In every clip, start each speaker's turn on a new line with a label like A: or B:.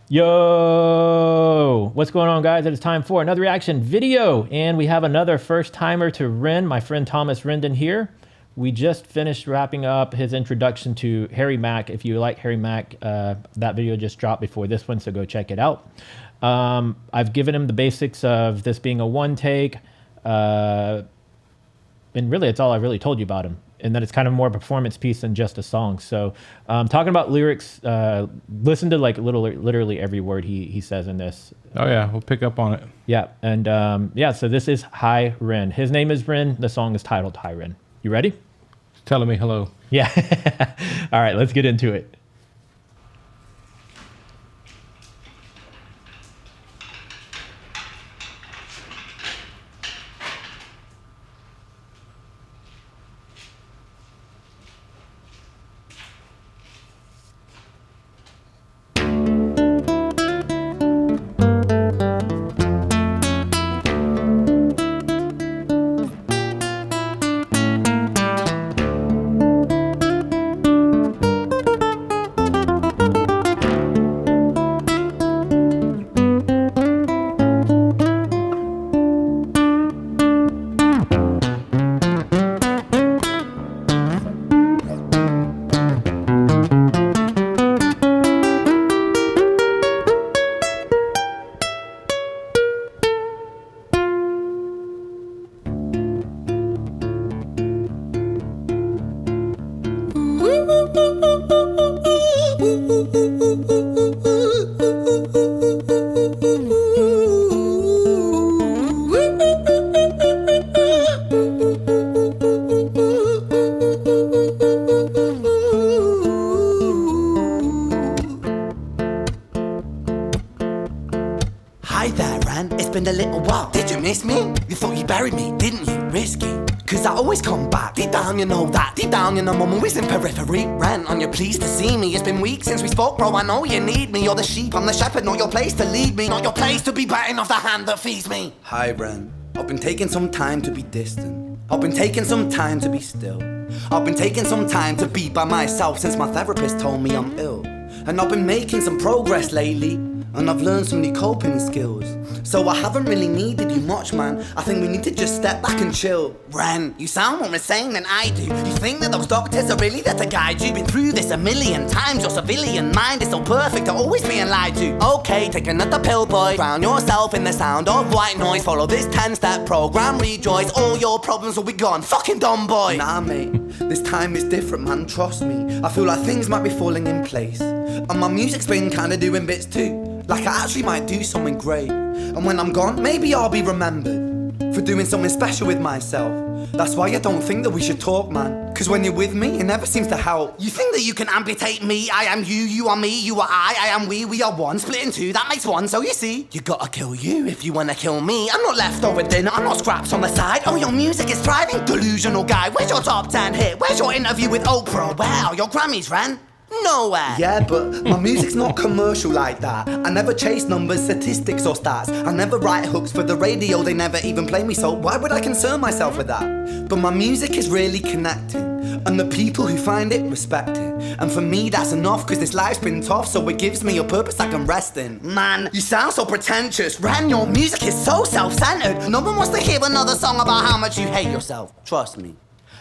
A: Yo, what's going on, guys? It is time for another reaction video, and we have another first timer to Ren, my friend Thomas Rendon here. We just finished wrapping up his introduction to Harry Mack. If you like Harry Mack, that video just dropped before this one, so go check it out. I've given him the basics of this being a one take, and really it's all I really told you about him, and that it's kind of more a performance piece than just a song. So talking about lyrics, listen to like literally every word he says in this.
B: Oh yeah, we'll pick up on it.
A: Yeah, and yeah, so this is Hi Ren. His name is Ren. The song is titled Hi Ren. You ready?
B: Telling me hello.
A: Yeah. All right, let's get into it.
C: Hi there, Ran. It's been a little while. Did you miss me? You thought you buried me, didn't you? Risky. Cause I always come back. Deep down, you know that. Deep down, you know I'm always in periphery. Ran, on your pleased to see me. It's been weeks since we spoke, bro. I know you need me. You're the sheep, I'm the shepherd. Not your place to lead me. Not your place to be biting off the hand that feeds me.
D: Hi, Ren. I've been taking some time to be distant. I've been taking some time to be still. I've been taking some time to be by myself since my therapist told me I'm ill. And I've been making some progress lately, and I've learned some new coping skills. So I haven't really needed you much, man. I think we need to just step back and chill.
C: Ren, you sound more insane than I do. You think that those doctors are really there to guide you? Been through this a million times. Your civilian mind is so perfect, you're always being lied to. Okay, take another pill, boy. Drown yourself in the sound of white noise. Follow this 10-step program, rejoice. All your problems will be gone. Fucking dumb boy.
D: Nah, mate. This time is different, man. Trust me. I feel like things might be falling in place. And my music's been kinda doing bits too. Like I actually might do something great. And when I'm gone, maybe I'll be remembered for doing something special with myself. That's why I don't think that we should talk, man. Cause when you're with me, it never seems to help.
C: You think that you can amputate me? I am you, you are me, you are I am we are one. Split in two, that makes one, so you see. You gotta kill you if you wanna kill me. I'm not leftover dinner, I'm not scraps on the side. Oh, your music is thriving, delusional guy. Where's your top 10 hit? Where's your interview with Oprah? Where are your Grammys, Ren? Nowhere.
D: Yeah, but my music's not commercial like that. I never chase numbers, statistics or stats. I never write hooks for the radio, they never even play me, so why would I concern myself with that? But my music is really connecting, and the people who find it respect it. And for me that's enough, cause this life's been tough, so it gives me a purpose I can rest in.
C: Man, you sound so pretentious. Ren, your music is so self-centered. No one wants to hear another song about how much you hate yourself.
D: Trust me.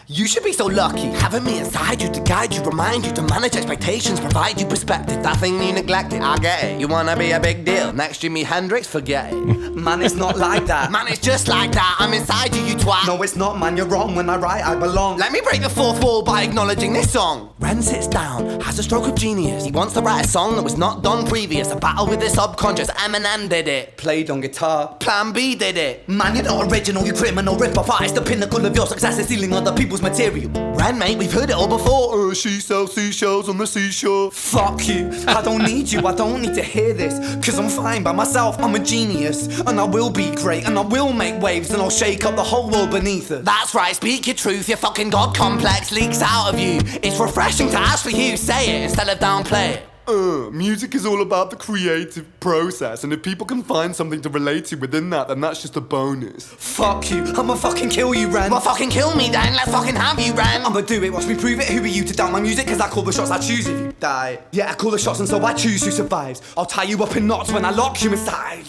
C: You should be so lucky, having me inside you to guide you, remind you to manage expectations, provide you perspective. That thing you neglected, I get it. You wanna be a big deal, next Jimi Hendrix, forget it.
D: Man, it's not like that.
C: Man, it's just like that, I'm inside you, you twat.
D: No, it's not, man, you're wrong. When I write, I belong.
C: Let me break the fourth wall by acknowledging this song. Ren sits down, has a stroke of genius. He wants to write a song that was not done previous. A battle with the subconscious, Eminem did it.
D: Played on guitar.
C: Plan B did it.
D: Man, you're not original, you criminal rip-off artist. The pinnacle of your success is stealing other people's material.
C: Ren, mate, we've heard it all before. She sells seashells on the seashore.
D: Fuck you, I don't need you, I don't need to hear this. Cause I'm fine by myself, I'm a genius. And I will be great, and I will make waves. And I'll shake up the whole world beneath us.
C: That's right, speak your truth, your fucking God complex leaks out of you. It's refreshing to actually hear you say it instead of downplay it. Music is all about the creative process, and if people can find something to relate to within that, then that's just a bonus. Fuck you, I'ma fucking kill you, Ren.
D: Well, fucking kill me then, let's fucking have you, Ren.
C: I'ma do it, watch me prove it. Who are you to doubt my music? Cause I call the shots, I choose if you die. Yeah, I call the shots and so I choose who survives. I'll tie you up in knots when I lock you inside.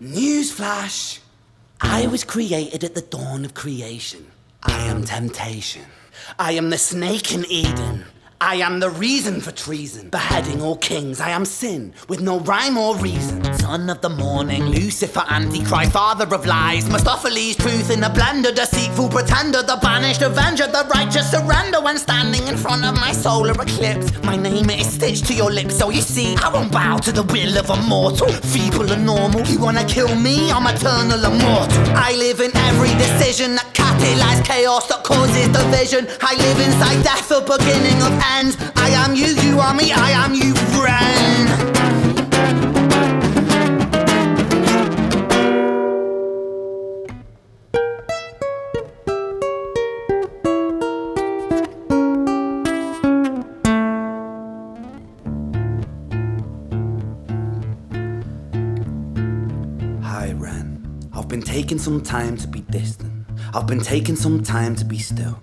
D: Newsflash. I was created at the dawn of creation. I am temptation. I am the snake in Eden. I am the reason for treason, beheading all kings. I am sin, with no rhyme or reason. Son of the morning, Lucifer, Antichrist, father of lies. Mephistopheles, truth in a blender, deceitful pretender, the banished avenger, the righteous surrender. When standing in front of my solar eclipse, my name is stitched to your lips. So you see, I won't bow to the will of a mortal, feeble and normal. You wanna kill me? I'm eternal immortal. I live in every decision that catalyzes chaos, that causes division. I live inside death, the beginning of end. I am you, you are me, I am you, friend.
C: Hi, Ren. I've been taking some time to be distant. I've been taking some time to be still.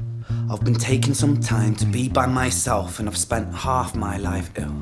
C: I've been taking some time to be by myself, and I've spent half my life ill.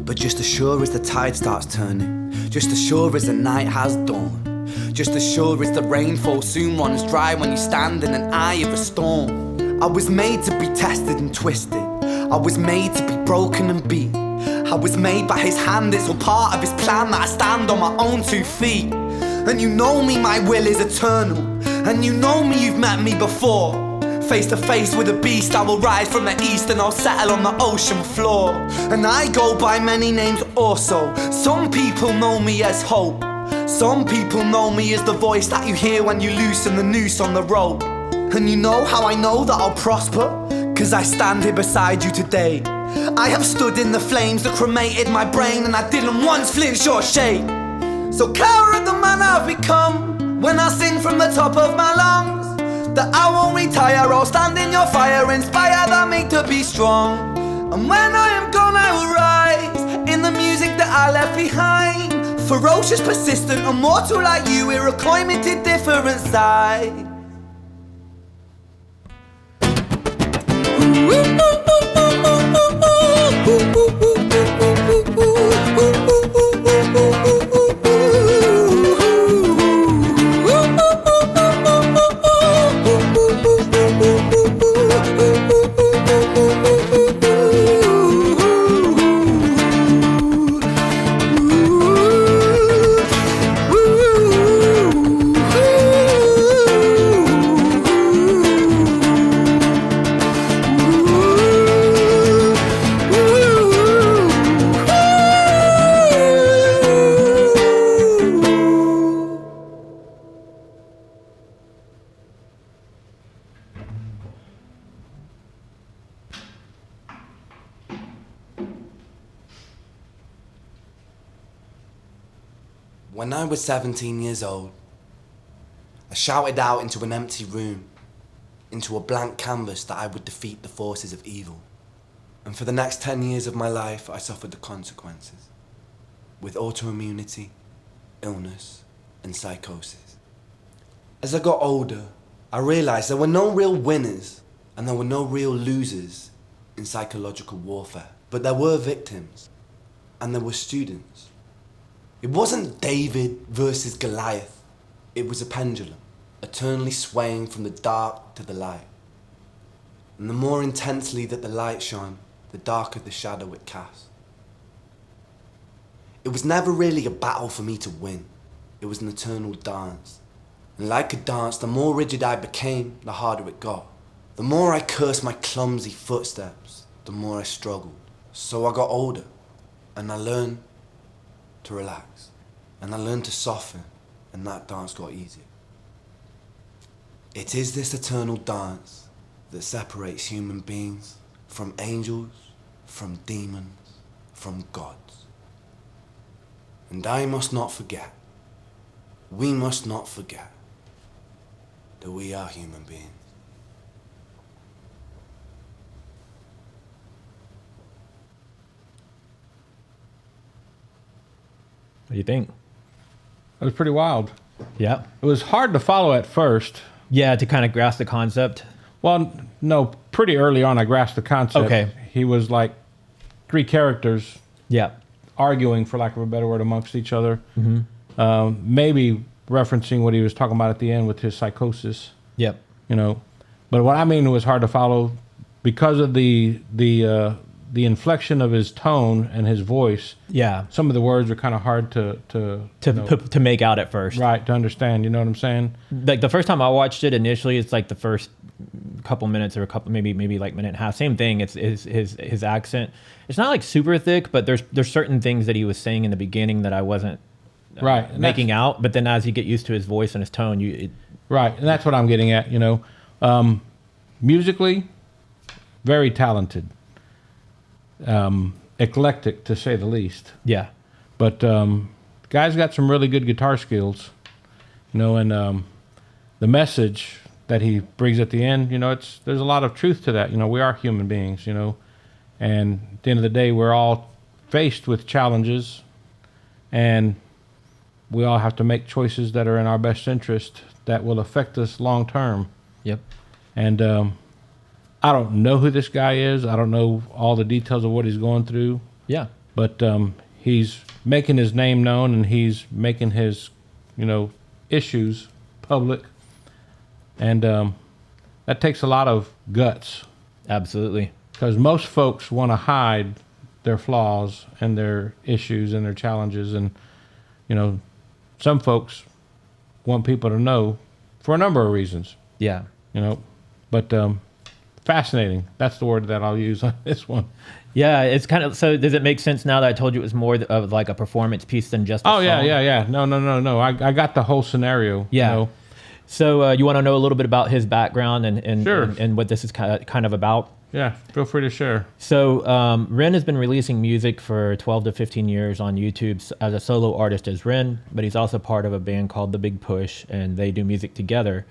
C: But just as sure as the tide starts turning, just as sure as the night has dawned, just as sure as the rainfall soon runs dry when you stand in an eye of a storm. I was made to be tested and twisted. I was made to be broken and beat. I was made by his hand, it's all part of his plan that I stand on my own 2 feet. And you know me, my will is eternal. And you know me, you've met me before. Face to face with a beast, I will rise from the east and I'll settle on the ocean floor. And I go by many names also. Some people know me as hope. Some people know me as the voice that you hear when you loosen the noose on the rope. And you know how I know that I'll prosper? Cause I stand here beside you today. I have stood in the flames that cremated my brain, and I didn't once flinch or shake. So cower at the man I've become when I sing from the top of my lungs. That I won't retire, I'll stand in your fire, inspire that me to be strong. And when I am gone I will rise in the music that I left behind. Ferocious, persistent, immortal like you, we're a climate different side. When I was 17 years old, I shouted out into an empty room, into a blank canvas, that I would defeat the forces of evil. And for the next 10 years of my life, I suffered the consequences, with autoimmunity, illness, and psychosis. As I got older, I realized there were no real winners and there were no real losers in psychological warfare, but there were victims and there were students. It wasn't David versus Goliath. It was a pendulum, eternally swaying from the dark to the light. And the more intensely that the light shone, the darker the shadow it cast. It was never really a battle for me to win. It was an eternal dance. And like a dance, the more rigid I became, the harder it got. The more I cursed my clumsy footsteps, the more I struggled. So I got older, and I learned to relax, and I learned to soften, and that dance got easier. It is this eternal dance that separates human beings from angels, from demons, from gods. And I must not forget, we must not forget, that we are human beings.
A: do you think?
B: It was pretty wild.
A: Yeah.
B: It was hard to follow at first.
A: Yeah, to kind of grasp the concept.
B: Well, no, pretty early on I grasped the concept.
A: Okay.
B: He was like 3 characters
A: Yeah.
B: arguing, for lack of a better word, amongst each other. Maybe referencing what he was talking about at the end with his psychosis.
A: Yep.
B: You know, but what I mean was hard to follow because of the inflection of his tone and his voice.
A: Yeah.
B: Some of the words are kind of hard to
A: To make out at first.
B: right, to understand. You know what I'm saying?
A: Like the first time I watched it initially, it's like the first couple minutes or a couple, maybe like minute and a half. Same thing. It's his accent. It's not like super thick, but there's certain things that he was saying in the beginning that I wasn't
B: Right. And
A: making out. But then as you get used to his voice and his tone,
B: right, and that's what I'm getting at. You know, musically, very talented, eclectic to say the least.
A: yeah.
B: But guy's got some really good guitar skills. You know, and the message that he brings at the end, you know, there's a lot of truth to that. You know, we are human beings. You know, and at the end of the day, we're all faced with challenges, and we all have to make choices that are in our best interest that will affect us long term.
A: Yep.
B: And I don't know who this guy is. I don't know all the details of what he's going through.
A: Yeah.
B: But he's making his name known, and he's making his, you know, issues public. And that takes a lot of guts.
A: Absolutely.
B: Because most folks want to hide their flaws and their issues and their challenges. And, you know, some folks want people to know for a number of reasons,
A: Yeah.
B: you know. But fascinating. That's the word that I'll use on this one.
A: Yeah. It's kind of, so does it make sense now that I told you it was more of like a performance piece than just a
B: Oh,
A: song?
B: yeah. No. I got the whole scenario.
A: Yeah.
B: You know?
A: So you want to know a little bit about his background and
B: Sure.
A: and what this is kind of about?
B: Yeah, feel free to share.
A: So Ren has been releasing music for 12 to 15 years on YouTube as a solo artist as Ren, but he's also part of a band called The Big Push, and they do music together.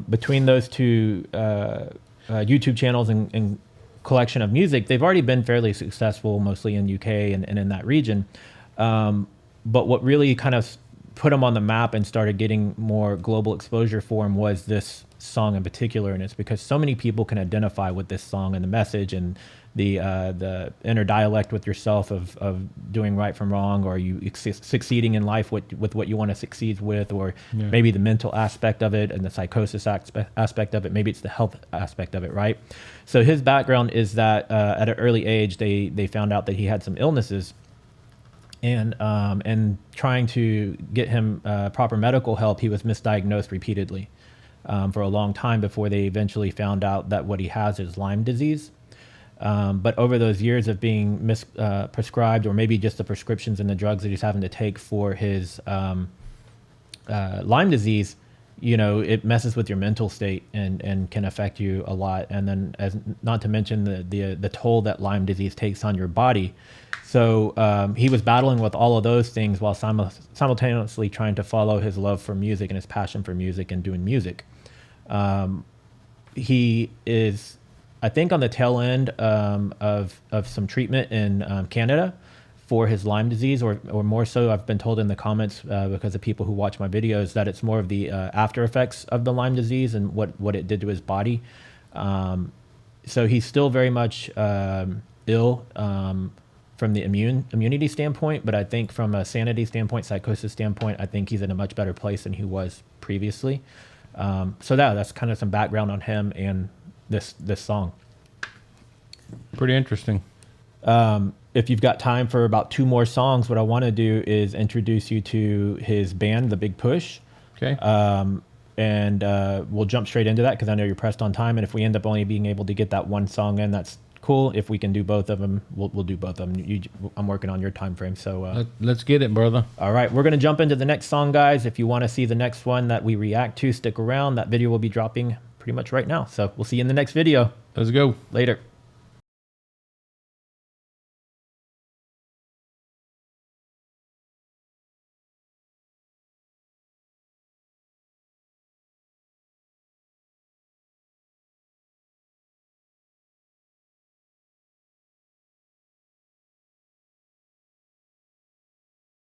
A: Between those two YouTube channels and collection of music, they've already been fairly successful, mostly in UK and in that region. But what really kind of put them on the map and started getting more global exposure for him was this song in particular, and it's because so many people can identify with this song and the message and the inner dialect with yourself of doing right from wrong, or you succeeding in life with what you want to succeed with, or maybe the mental aspect of it and the psychosis aspect of it. Maybe it's the health aspect of it, right? So his background is that at an early age they found out that he had some illnesses, and trying to get him proper medical help, he was misdiagnosed repeatedly for a long time before they eventually found out that what he has is Lyme disease. But over those years of being prescribed, or maybe just the prescriptions and the drugs that he's having to take for his Lyme disease, you know, it messes with your mental state and can affect you a lot. And then, as not to mention the toll that Lyme disease takes on your body. So he was battling with all of those things while simultaneously trying to follow his love for music and his passion for music and doing music. He is, I think, on the tail end of some treatment in Canada for his Lyme disease, or more so, I've been told in the comments because of people who watch my videos that it's more of the after effects of the Lyme disease and what it did to his body. So he's still very much ill from the immunity standpoint, but I think from a sanity standpoint, psychosis standpoint, I think he's in a much better place than he was previously. So that's kind of some background on him and this song.
B: Pretty interesting.
A: If you've got time for about 2 more songs, what I want to do is introduce you to his band, The Big Push.
B: Okay.
A: And we'll jump straight into that because I know you're pressed on time. And if we end up only being able to get that one song in, that's cool. If we can do both of them, we'll do both of them. I'm working on your time frame. So
B: Let's get it, brother.
A: all right, we're going to jump into the next song, guys. If you want to see the next one that we react to, stick around. That video will be dropping pretty much right now. So we'll see you in the next video.
B: Let's go.
A: Later.